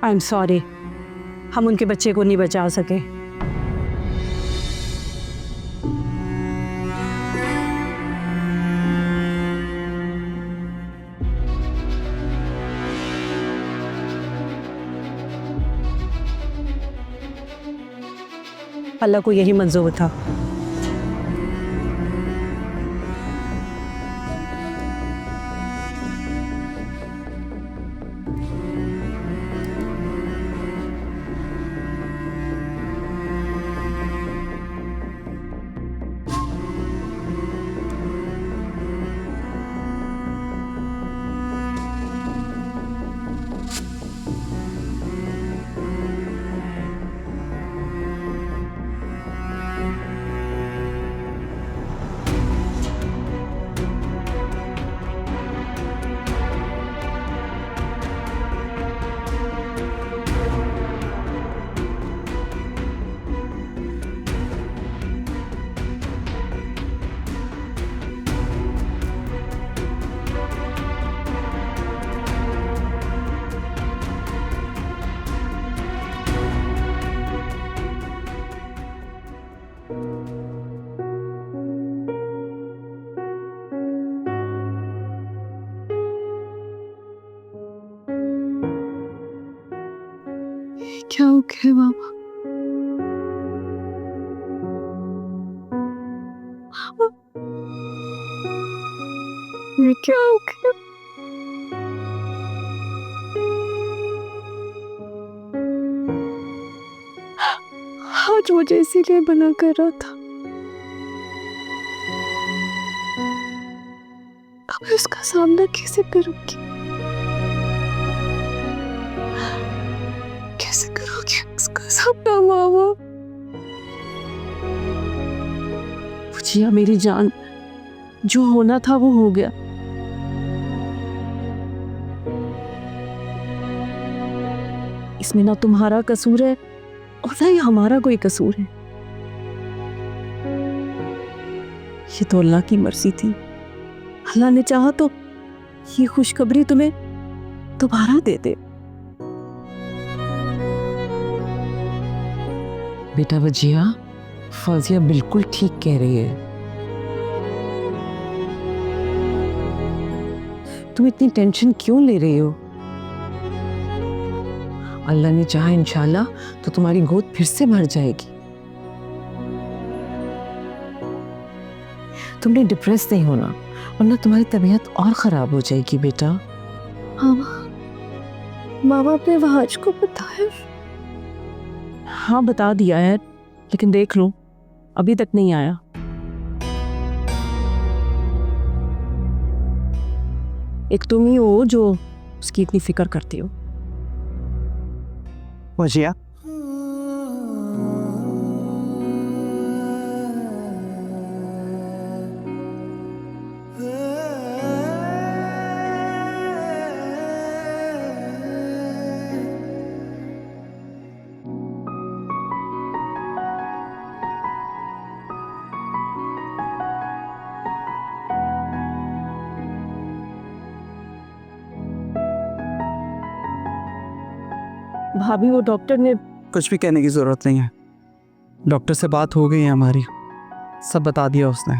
I am sorry, हम उनके बच्चे को नहीं बचा सके। अल्लाह को यही मंजूर था। क्या हो गया मामा? ये क्या हो गया? आज मुझे इसीलिए मना कर रहा था। अब इसका सामना कैसे करूंगी? कैसे करोगे इसका सामना मामा? पूछिया मेरी जान, जो होना था वो हो गया। इसमें ना तुम्हारा कसूर है और ना ही हमारा कोई कसूर है। ये तो अल्लाह की मर्जी थी। अल्लाह ने चाहा तो ये खुशखबरी तुम्हें दोबारा दे दे। बेटा वजिया, फौजिया बिल्कुल ठीक कह रही है। तुम इतनी टेंशन क्यों ले रही हो? अल्लाह ने चाहा इंशाल्लाह तो तुम्हारी गोद फिर से भर जाएगी। तुमने डिप्रेस नहीं होना, वरना तुम्हारी तबीयत और खराब हो जाएगी बेटा। मामा अपने वहाज को बताया? हाँ बता दिया है, लेकिन देख लो अभी तक नहीं आया। एक तुम ही हो जो उसकी इतनी फिक्र करती हो। वजिया, भाभी वो डॉक्टर ने कुछ भी कहने की जरूरत नहीं है। डॉक्टर से बात हो गई है हमारी, सब बता दिया उसने।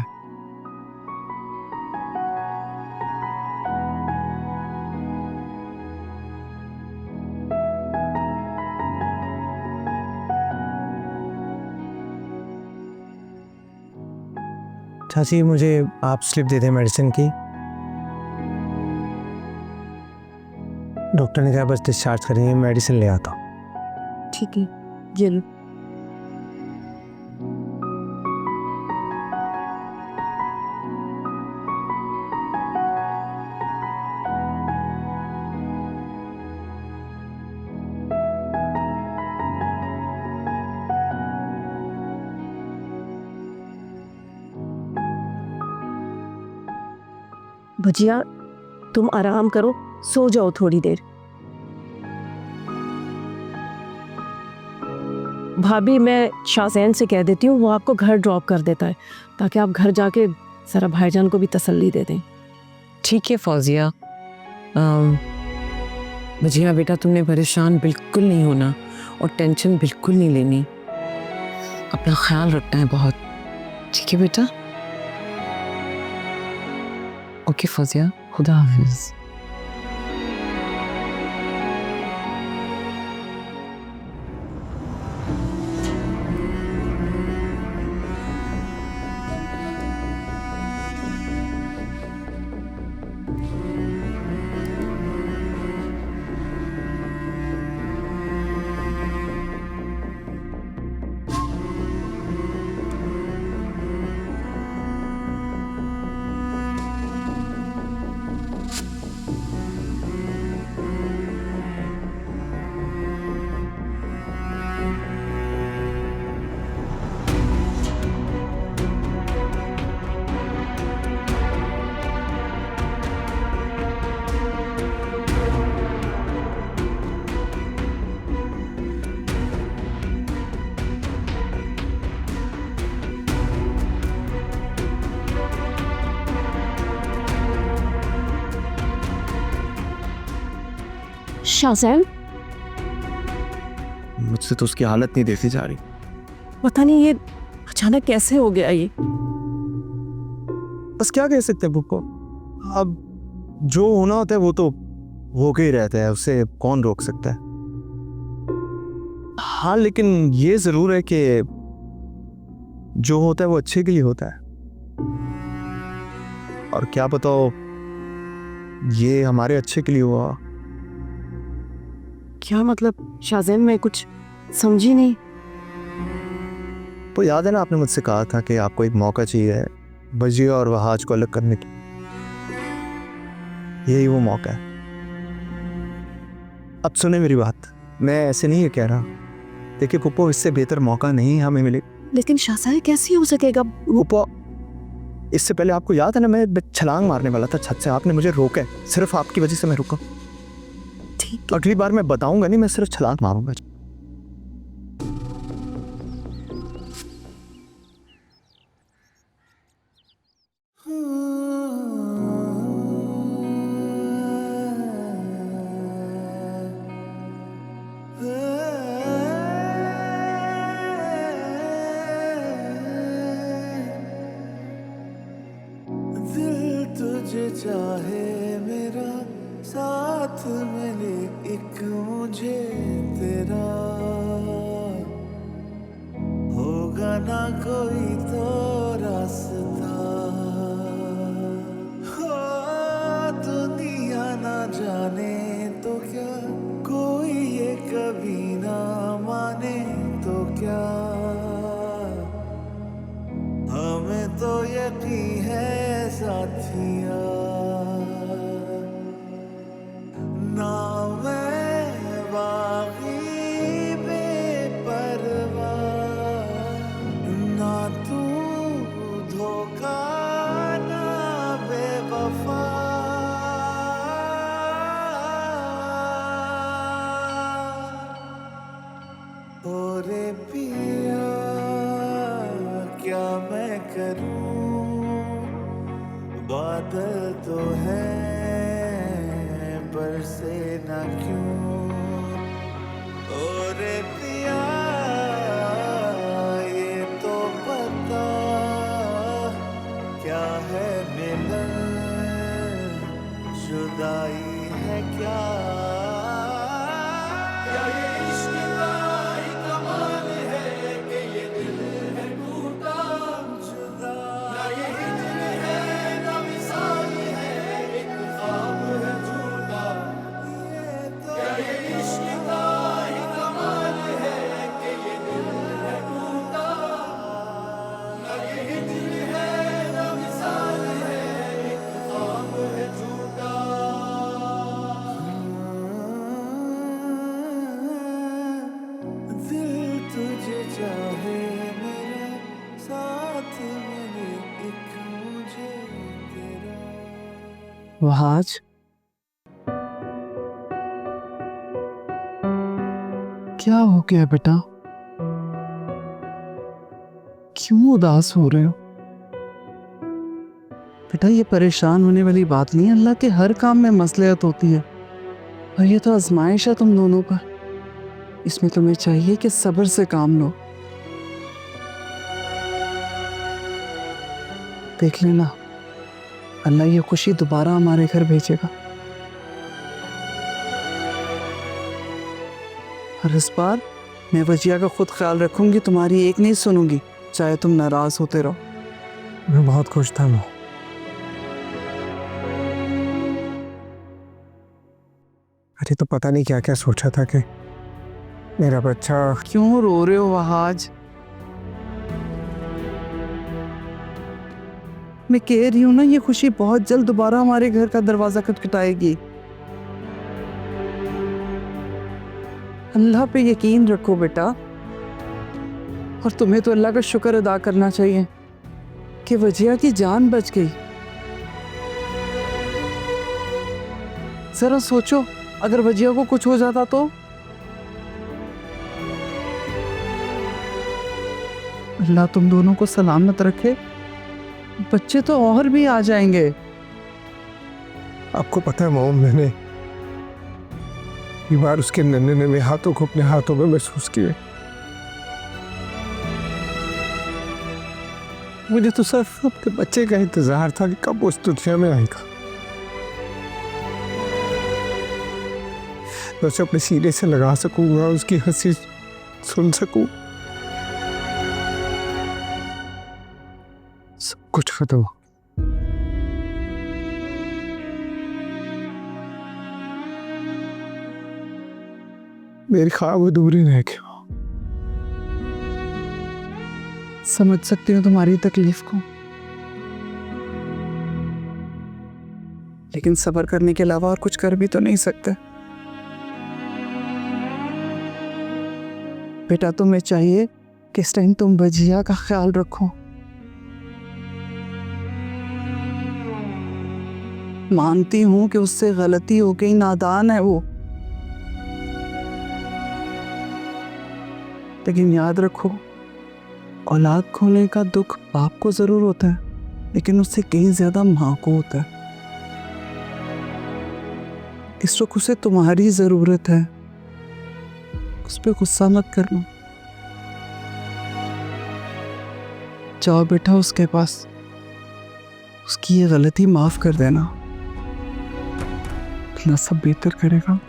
चाची मुझे आप स्लिप दे दें मेडिसिन की। डॉक्टर ने कहा बस डिस्चार्ज करेंगे, मेडिसिन ले आता हूँ। ठीक है, ये लो। भजिया तुम आराम करो, सो जाओ थोड़ी देर। भाभी मैं शाहजैन से कह देती हूँ, वो आपको घर ड्रॉप कर देता है, ताकि आप घर जाके जरा भाईजान को भी तसल्ली दे दें। ठीक है फौजिया, बजिया बेटा, तुमने परेशान बिल्कुल नहीं होना और टेंशन बिल्कुल नहीं लेनी। अपना ख्याल रखना है बहुत, ठीक है बेटा? ओके फौजिया, खुदा हाफिज। शाज़ैन, मुझसे तो उसकी हालत नहीं देखी जा रही। पता नहीं ये अचानक कैसे हो गया ये। बस क्या कह सकते हैं बुक्को, अब जो होना होता है वो तो हो के ही रहता है, उसे कौन रोक सकता है। हाँ, लेकिन ये जरूर है कि जो होता है वो अच्छे के लिए होता है, और क्या बताओ ये हमारे अच्छे के लिए हुआ। क्या मतलब शाज़ैन, मैं कुछ समझी नहीं। वो याद है ना, आपने मुझसे कहा था कि आपको एक मौका चाहिए बजिया और वहाज को अलग करने की। यही वो मौका है। अब सुने मेरी बात, मैं ऐसे नहीं ये कह रहा। देखिए पुप्पो, इससे बेहतर मौका नहीं हमें मिले। लेकिन शाज़ैन कैसे हो सकेगा? पुप्पो, इससे पहले आपको याद है ना, मैं छलांग मारने वाला था छत से, आपने मुझे रोका है। सिर्फ आपकी वजह से मैं रुका। ठीक, अगली बार मैं बताऊंगा नहीं, मैं सिर्फ छलांग मारूंगा। दिल तुझे चाहे मेरा, साथ मिले एक मुझे तेरा, होगा ना कोई तो रास्ता, हो दुनिया ना जाने तो क्या, कोई ये कभी ना माने तो क्या, हमें तो यकीन है साथिया, ना मैं बागी बेपरवाह, ना तू धोखा ना बेवफा, ओरे पिया क्या मैं करूं, बादल तो है बरसे ना क्यों, ओरे पिया ये तो पता क्या है मिलन, जुदाई है क्या ये इश्क का ही कमाल है कि ये दिल है टूटा जुदा, ना ये हिजर है ना विसाल है, एक ख्वाब है झूठा, क्या ये इश्क का ही कमाल है कि ये दिल है टूटा, ना ये हिजर है ना विसाल है, एक ख्वाब है झूठा। दिल तुझे चाहे मेरा, साथ मिले एक मुझे तेरा। वहाज, क्या हो गया बेटा? क्यों उदास हो रहे हो? बेटा ये परेशान होने वाली बात नहीं है, अल्लाह के हर काम में मसलियत होती है। और ये तो आजमाइश है तुम दोनों पर। इसमें तुम्हें चाहिए कि सब्र से काम लो। देख लेना, अल्लाह ये खुशी दोबारा हमारे घर भेजेगा। और इस बार मैं वजिया का खुद ख्याल रखूंगी, तुम्हारी एक नहीं सुनूंगी, चाहे तुम नाराज होते रहो। मैं बहुत खुश था माँ। अरे तो पता नहीं क्या क्या सोचा था कि मेरा बच्चा। क्यों रो रहे हो आज? मैं कह रही हूं ना, ये खुशी बहुत जल्द दोबारा हमारे घर का दरवाजा खटखटाएगी। अल्लाह पे यकीन रखो बेटा। और तुम्हें तो अल्लाह का शुक्र अदा करना चाहिए कि वजिया की जान बच गई। जरा सोचो, अगर वजिया को कुछ हो जाता तो? अल्लाह तुम दोनों को सलामत रखे। बच्चे तो और भी आ जाएंगे। आपको पता है मोम, मैंने ये बार उसके नन्हे नन्हे हाथों को अपने हाथों में महसूस किए। मुझे तो सिर्फ अपने बच्चे का इंतजार था कि कब वो उस दुनिया में आएगा, मैं उसे अपने सीने से लगा सकूंगा, उसकी हंसी सुन सकूं। सब कुछ खत्म। मेरी ख्वाब अधूरे रह गए। समझ सकती हूँ तुम्हारी तकलीफ को, लेकिन सब्र करने के अलावा और कुछ कर भी तो नहीं सकते। बेटा तुम्हें चाहिए कि इस टाइम तुम वजिया का ख्याल रखो। मानती हूं कि उससे गलती हो गई, नादान है वो, लेकिन याद रखो, औलाद खोने का दुख बाप को जरूर होता है, लेकिन उससे कहीं ज्यादा माँ को होता है। इस वक्त उसे तुम्हारी जरूरत है, उस पर गुस्सा मत करना। जाओ बेटा उसके पास, उसकी ये गलती माफ कर देना, अल्लाह सब बेहतर करेगा।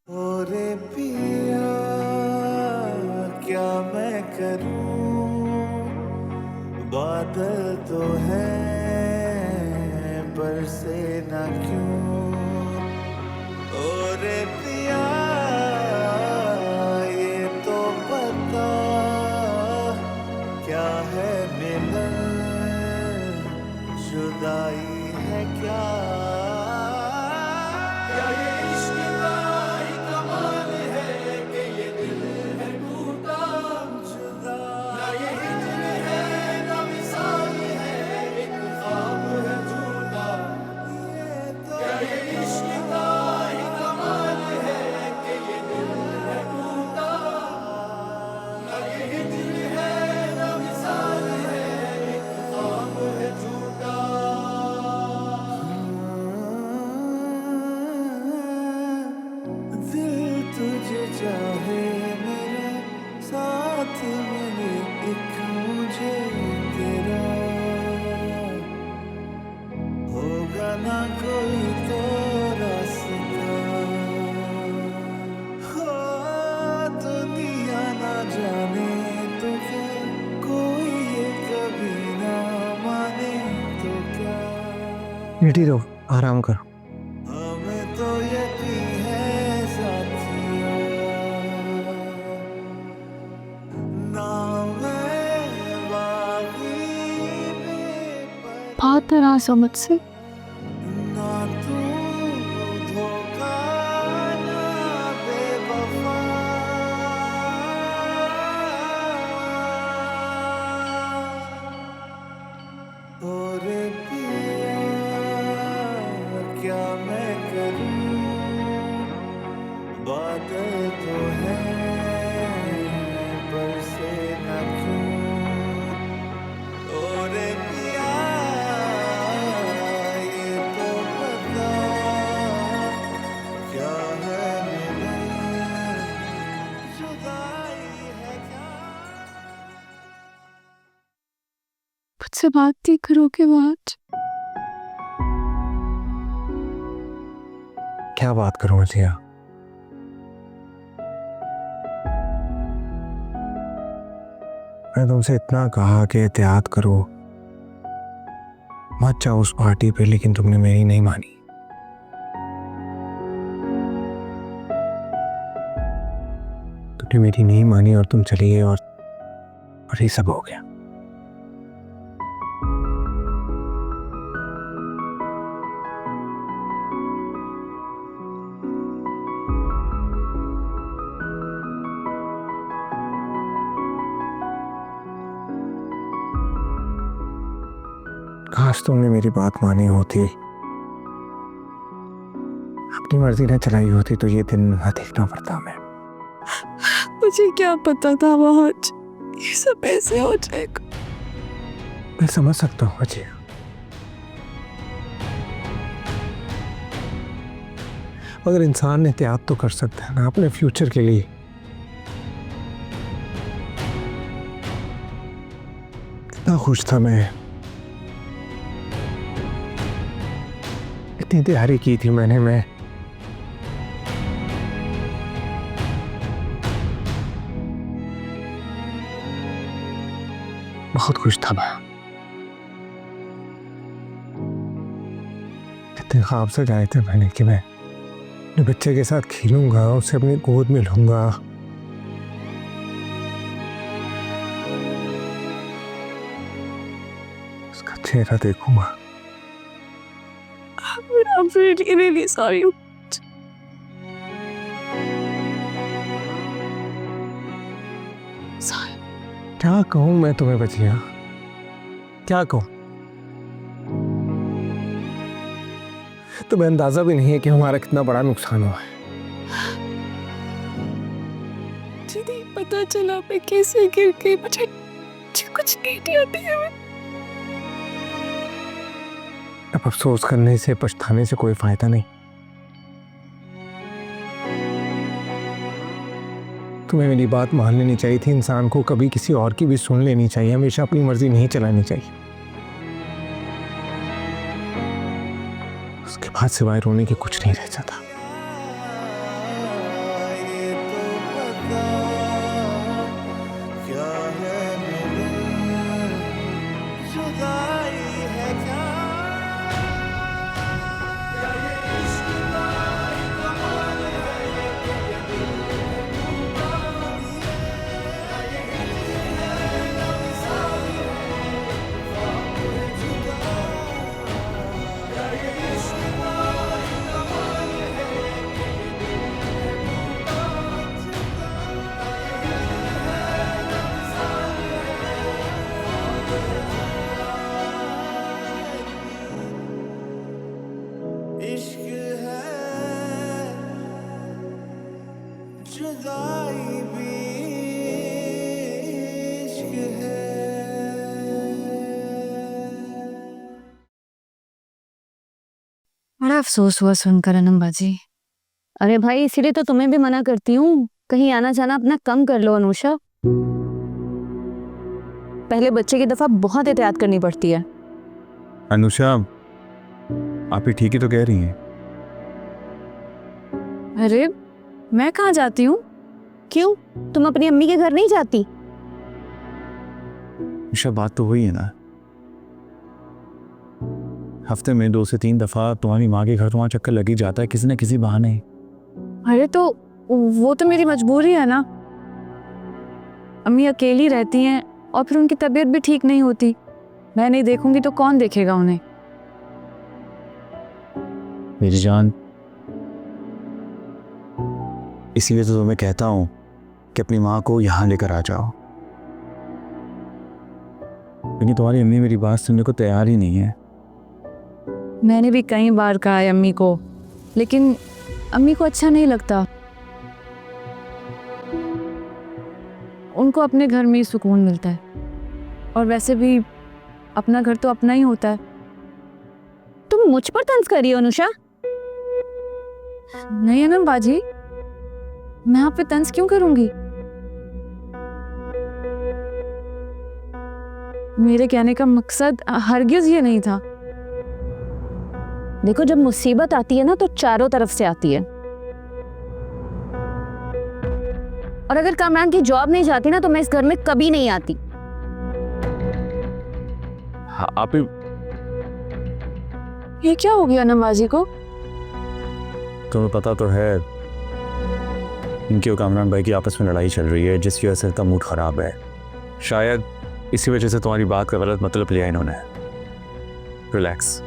ओरे पिया क्या मैं करूं, बादल तो है बरसे ना क्यों। ओरे पिया ये तो पता क्या है मिलन, जुदाई है क्या। ये इश्क का ही कमाल है कि ये दिल है टूटा जुदा। ना ये हिजर है ना विसाल है, एक ख्वाब है झूठा। ये इश्क का ही कमाल है कि ये दिल है टूटा। ना ये हिजर है ना विसाल है, एक ख्वाब है झूठा। दिल तुझे चाहे मेरा साथ मिले एक मुझे तेरा, होगा ना कोई तो रास्ता। लेटी रहो, आराम करो। हमें तो यकीन है साथियों, नाम है बागी में बहुत नाराज हो मुझसे। ना तू धोखा ना बेवफा, और पिया क्या मैं करूं, बादल तो है बरसे ना क्यों, और पिया ये तो बता क्या है मिलन, जुदाई है क्या। मुझसे बात नहीं करोगे आज? क्या बात करूं जिया? मैंने तुमसे इतना कहा कि एहतियात करो, मत जाओ उस पार्टी पे, लेकिन तुमने मेरी नहीं मानी। तुमने मेरी नहीं मानी और तुम चली गई, और ये सब हो गया। काश तुमने मेरी बात मानी होती, अपनी मर्जी ने चलाई होती, तो ये दिन न देखना पड़ता। मुझे क्या पता था वो आज ये सब ऐसे हो जाएगा। मैं समझ सकता हूँ अजय, अगर इंसान एहतियात तो कर सकता है ना अपने फ्यूचर के लिए। कितना खुश था मैं, इतनी तैयारी की थी मैंने। मैं बहुत खुश था मैं, कितने ख्वाब सजाए थे मैंने कि मैं अपने बच्चे के साथ खेलूंगा, उसे अपनी गोद में लूंगा, उसका चेहरा देखूंगा। I'm really, really sorry. क्या कहूं मैं तुम्हें बचिया, क्या कहूं? तुम्हें अंदाजा भी नहीं है कि हमारा कितना बड़ा नुकसान हुआ है। दीदी पता चला मैं कैसे गिर गई, मुझे कुछ नहीं आती है। अब अफसोस करने से, पछताने से कोई फायदा नहीं। तुम्हें मेरी बात मान लेनी चाहिए थी। इंसान को कभी किसी और की भी सुन लेनी चाहिए, हमेशा अपनी मर्जी नहीं चलानी चाहिए। उसके बाद सिवाय रोने के कुछ नहीं रह जाता। ये तो बता क्या है मिलन, जुदाई है क्या। ये इश्क का एक कमाल है, ये दिल है टूटा, ये हिजर है ना विसाल है, ख्वाब है जुदा। ये इश्क का एक कमाल है, ये दिल है टूटा, इश्क है जुदाई भी इश्क है। बड़ा अफसोस हुआ सुनकर अनम बाजी। अरे भाई इसीलिए तो तुम्हें भी मना करती हूँ, कहीं आना जाना अपना कम कर लो अनुषा। पहले बच्चे की दफा बहुत एहतियात करनी पड़ती है। अनुषा, आप ही ठीक ही तो कह रही हैं। अरे मैं कहाँ जाती हूँ? क्यों, तुम अपनी अम्मी के घर नहीं जाती? अनुषा, बात तो हुई है ना, हफ्ते में 2 से 3 दफ़ा तुम्हारी माँ के घर तुम्हारा चक्कर लग ही जाता है किसी न किसी बहाने। अरे तो वो तो मेरी मजबूरी है ना। अम्मी अकेली रहती हैं और फिर उनकी तबीयत भी ठीक नहीं होती। मैं नहीं देखूंगी तो कौन देखेगा उन्हें। मेरी जान, इसीलिए तो तुम्हें कहता हूँ कि अपनी माँ को यहाँ लेकर आ जाओ, लेकिन तुम्हारी अम्मी मेरी बात सुनने को तैयार ही नहीं है। मैंने भी कई बार कहा है अम्मी को, लेकिन अम्मी को अच्छा नहीं लगता। उनको अपने घर में ही सुकून मिलता है, और वैसे भी अपना घर तो अपना ही होता है। तुम मुझ पर तंज कर रही हो अनुषा? नहीं अनम बाजी, मैं आप पे तंज क्यों करूंगी? मेरे कहने का मकसद हरगिज ये नहीं था। देखो, जब मुसीबत आती है ना तो चारों तरफ से आती है, और अगर कामरान की जॉब नहीं जाती ना तो मैं इस घर में कभी नहीं आती। हाँ, आप ये क्या हो गया नमाजी को? तुम्हें पता तो है इनकी और कामरान भाई की आपस में लड़ाई चल रही है, जिसकी वजह से इनका मूड खराब है। शायद इसी वजह से तुम्हारी बात का गलत मतलब लिया इन्होंने। रिलैक्स।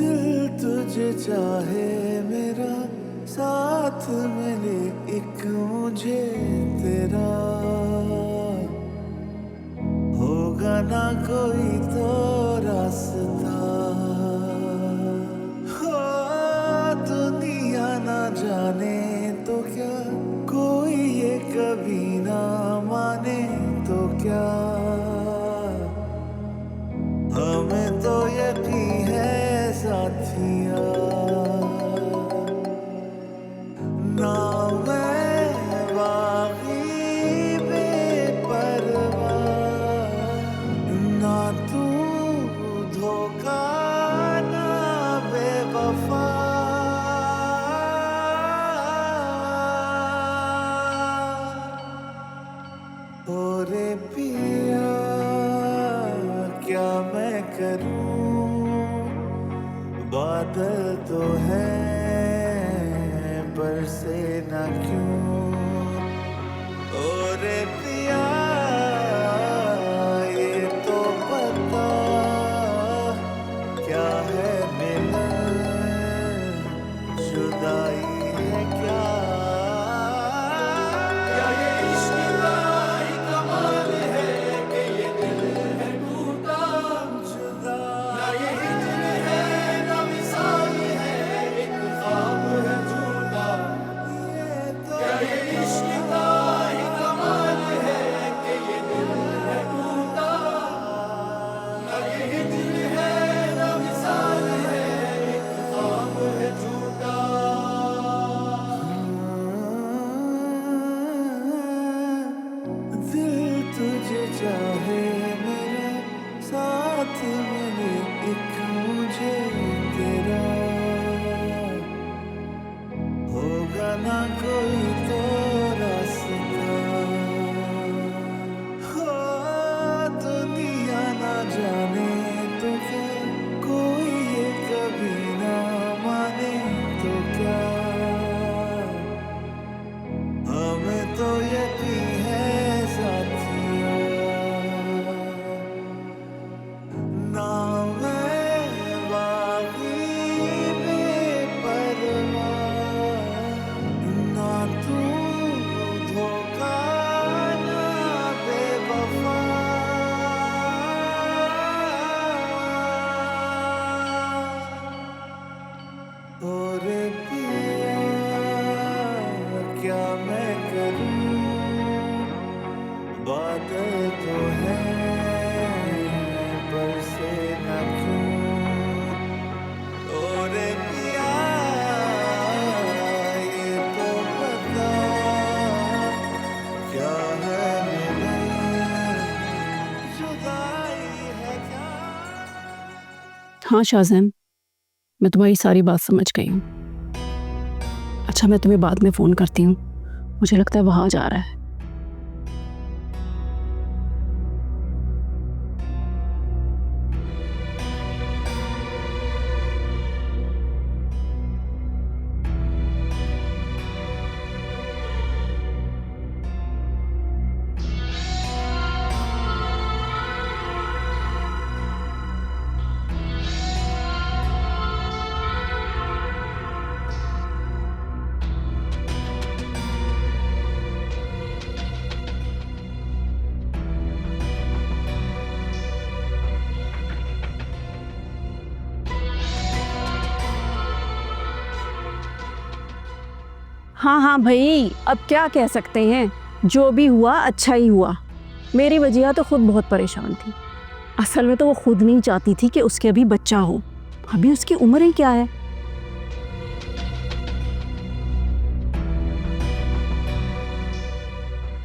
दिल तुझे चाहे मेरा, साथ मिले एक मुझे तेरा, होगा ना कोई तो रास्ता, हो दुनिया ना जाने तो क्या, कोई ये कभी ना माने तो क्या, हमें तो यकीन है साथिया, ना मैं बागी बेपरवाह, ना तू धोखा ना बेवफा, ओरे पिया क्या मैं करूं, बादल तो है बरसे ना क्यों, ओरे पिया ये तो पता क्या है मिलन, जुदाई है क्या, ये इश्क का ही कमाल है कि ये दिल है टूटा जुदा, ना ये हिजर है ना विसाल है एक हाँ शाज़ैन, मैं तुम्हारी सारी बात समझ गई हूँ। अच्छा, मैं तुम्हें बाद में फ़ोन करती हूँ, मुझे लगता है वहाँ जा रहा है। हाँ हाँ भाई, अब क्या कह सकते हैं, जो भी हुआ अच्छा ही हुआ। मेरी वजिया तो खुद बहुत परेशान थी। असल में तो वो खुद नहीं चाहती थी कि उसके अभी बच्चा हो। अभी उसकी उम्र ही क्या है।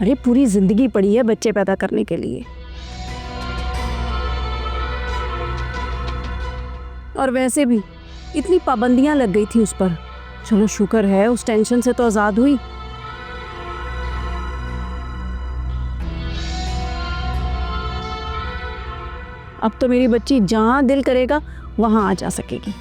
अरे पूरी जिंदगी पड़ी है बच्चे पैदा करने के लिए। और वैसे भी इतनी पाबंदियां लग गई थी उस पर। चलो शुक्र है उस टेंशन से तो आज़ाद हुई। अब तो मेरी बच्ची जहां दिल करेगा वहां आ जा सकेगी।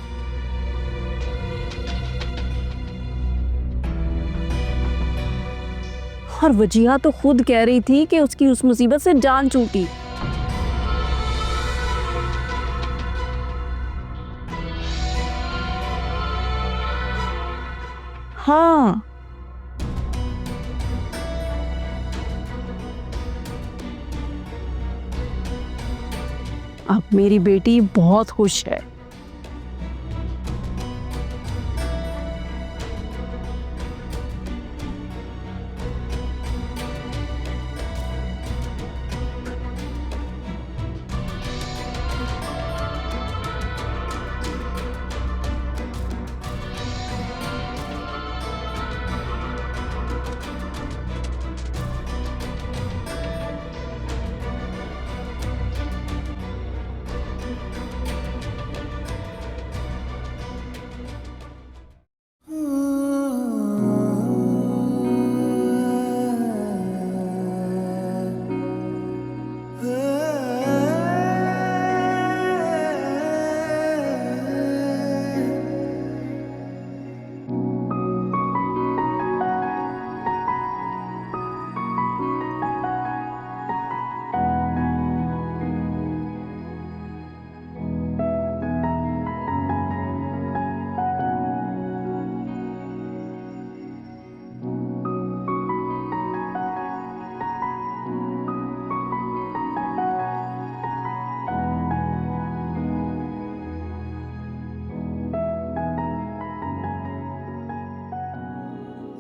और वजिया तो खुद कह रही थी कि उसकी उस मुसीबत से जान छूटी। हाँ, अब मेरी बेटी बहुत खुश है।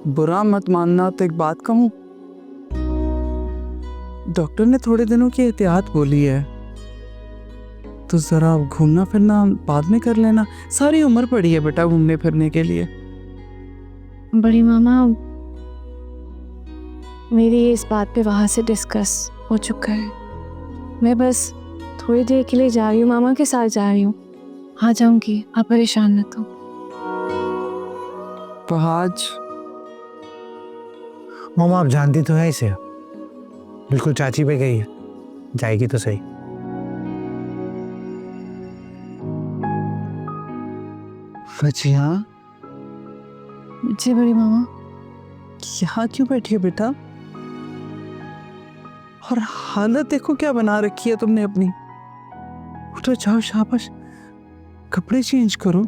बुरा मत मानना तो एक बात कहूँ, डॉक्टर ने थोड़े दिनों की एहतियात बोली है, तो जरा घूमना फिरना बाद में कर लेना। सारी उम्र पड़ी है बेटा घूमने फिरने के लिए। बड़ी मामा, मेरी इस बात पे वहाँ से डिस्कस हो चुका है। मैं बस थोड़ी देर के लिए जा रही हूँ, मामा के साथ जा रही हूँ। आ जाऊंगी, आप परेशान न हो। फहाज, मामा आप जानती तो है इसे, बिल्कुल चाची पे गई है, जाएगी तो सही। वजिया, जी बड़ी मामा। यहाँ क्यों बैठी है बेटा? और हालत देखो क्या बना रखी है तुमने अपनी। उठो, जाओ, शाबाश, कपड़े चेंज करो।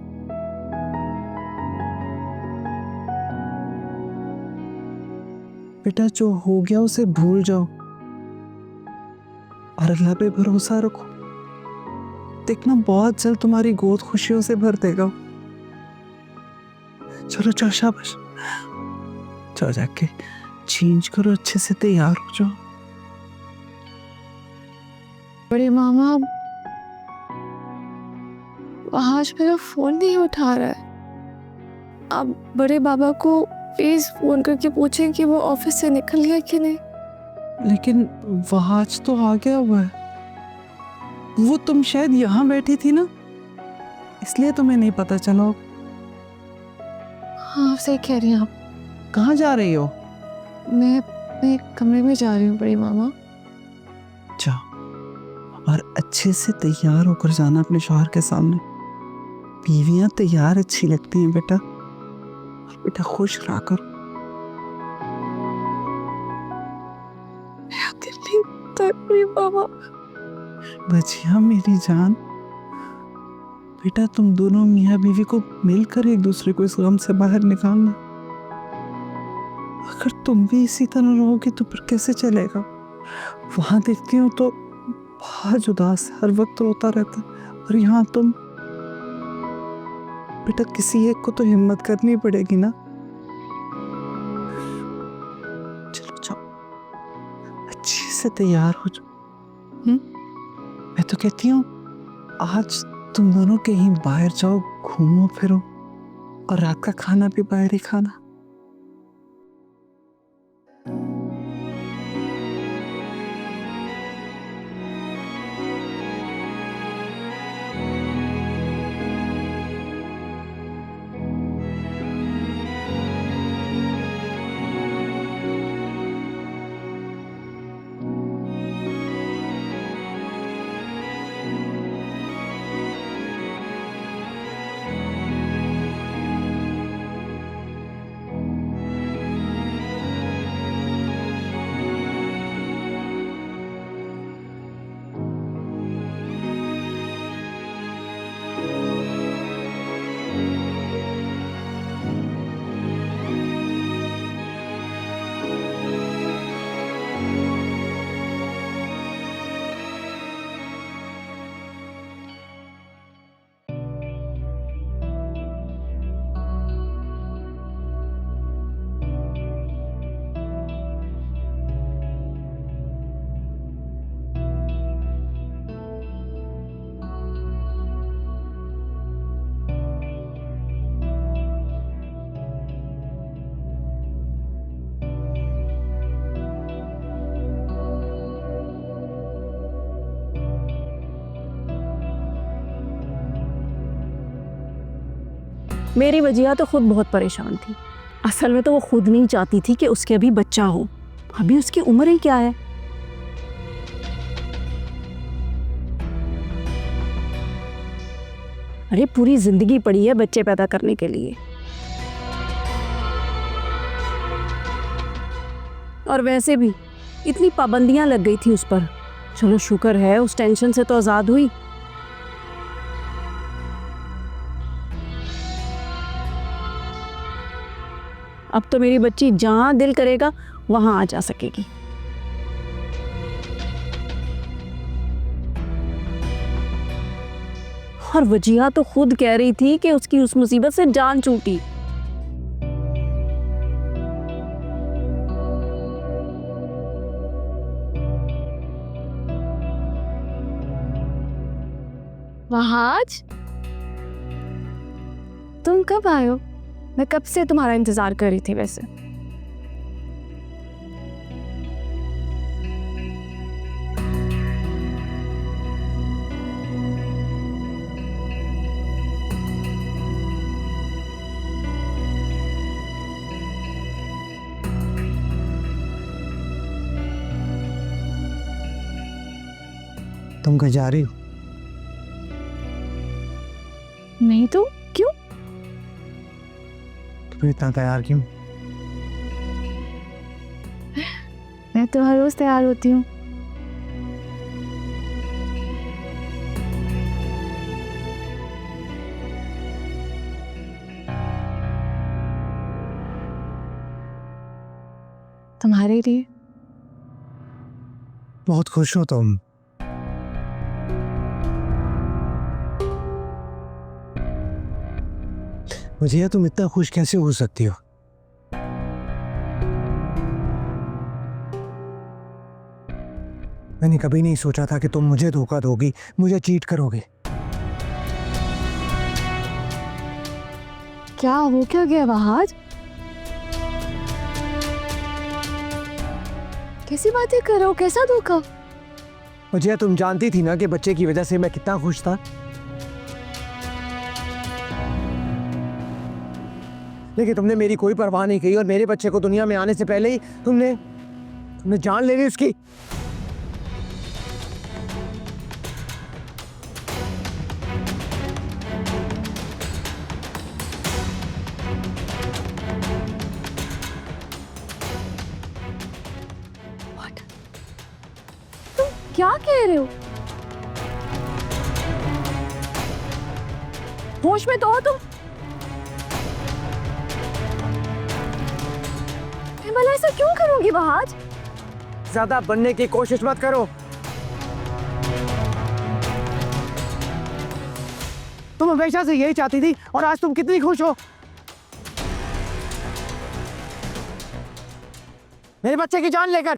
बेटा जो हो गया उसे भूल जाओ और अल्लाह पे भरोसा रखो। देखना बहुत जल्द तुम्हारी गोद खुशियों से भर देगा। चलो जाओ, शाबाश, जाओ, जाके चेंज करो, अच्छे से तैयार हो जाओ। बड़ी मामा, आज मेरा फोन नहीं उठा रहा है। आप बड़े बाबा को प्लीज फोन करके पूछें कि वो ऑफिस से निकल गया कि नहीं। लेकिन वहाज तो आ गया हुआ है। वो तुम शायद यहाँ बैठी थी ना, इसलिए तुम्हें नहीं पता चला। हाँ सही कह रही हैं आप। कहाँ जा रही हो? मैं अपने कमरे में जा रही हूँ बड़ी मामा। जा, और अच्छे से तैयार होकर जाना अपने शौहर के सामने। बीवियां तैयार अच्छी लगती हैं बेटा, और बेटा खुश रहा कर। बड़ी मामा। बचिया मेरी जान, बेटा तुम दोनों मियाँ बीवी को मिलकर एक दूसरे को इस गम से बाहर निकालना। अगर तुम भी इसी तरह रहोगे तो फिर कैसे चलेगा? वहां देखती हूँ तो बहुत उदास, हर वक्त रोता रहता, और यहाँ तुम। बेटा किसी एक को तो हिम्मत करनी पड़ेगी ना। चलो जाओ, अच्छे से तैयार हो जाओ। मैं तो कहती हूँ आज तुम दोनों कहीं बाहर जाओ, घूमो फिरो, और रात का खाना भी बाहर ही खाना। मेरी वजिया तो खुद बहुत परेशान थी। असल में तो वो खुद नहीं चाहती थी कि उसके अभी बच्चा हो। अभी उसकी उम्र ही क्या है। अरे पूरी जिंदगी पड़ी है बच्चे पैदा करने के लिए, और वैसे भी इतनी पाबंदियां लग गई थी उस पर। चलो शुक्र है उस टेंशन से तो आज़ाद हुई। अब तो मेरी बच्ची जहां दिल करेगा वहां आ जा सकेगी। और वजिया तो खुद कह रही थी कि उसकी उस मुसीबत से जान छूटी। वहाज, तुम कब आए हो? मैं कब से तुम्हारा इंतजार कर रही थी वैसे। तुम कहाँ जा रही हो? नहीं तो क्यों? तुम इतना तैयार क्यों? मैं तो हर रोज तैयार होती हूँ। तुम्हारे लिए। बहुत खुश हो तुम। मुझे तुम इतना खुश कैसे हो सकती हो? मैंने कभी नहीं सोचा था कि तुम मुझे धोखा दोगी, मुझे चीट करोगे। क्या हो क्या गया वहाज? कैसी बातें कर रहे हो? कैसा धोखा? मुझे तुम जानती थी ना कि बच्चे की वजह से मैं कितना खुश था। लेकिन तुमने मेरी कोई परवाह नहीं की और मेरे बच्चे को दुनिया में आने से पहले ही तुमने जान ले ली उसकी। क्या कह रहे हो? होश में तो हो तुम? मैं भला ऐसा क्यों करूंगी बहाज? ज्यादा बनने की कोशिश मत करो। तुम हमेशा से यही चाहती थी और आज तुम कितनी खुश हो। मेरे बच्चे की जान लेकर।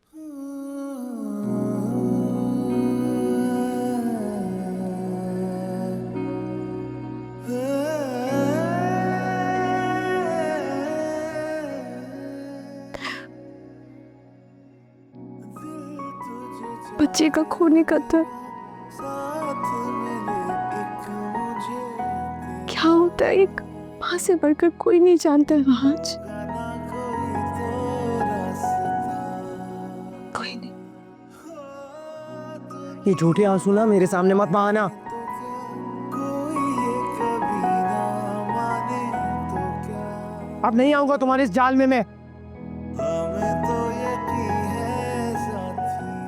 बच्चे का खोने का दर्द क्या होता है एक माँ से बढ़कर कोई नहीं जानता आज। कोई नहीं। ये झूठे आंसू ना मेरे सामने मत बहाना। अब नहीं आऊंगा तुम्हारे इस जाल में मैं।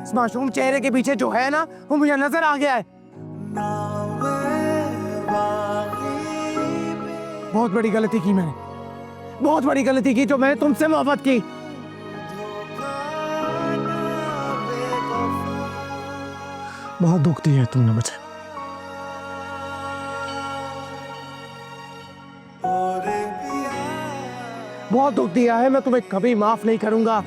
इस मासूम चेहरे के पीछे जो है ना वो मुझे नजर आ गया है। बहुत बड़ी गलती की मैंने, बहुत बड़ी गलती की जो मैंने तुमसे मोहब्बत की। बहुत दुख दिया है तुमने मुझे। बहुत दुख दिया है, मैं तुम्हें कभी माफ नहीं करूंगा।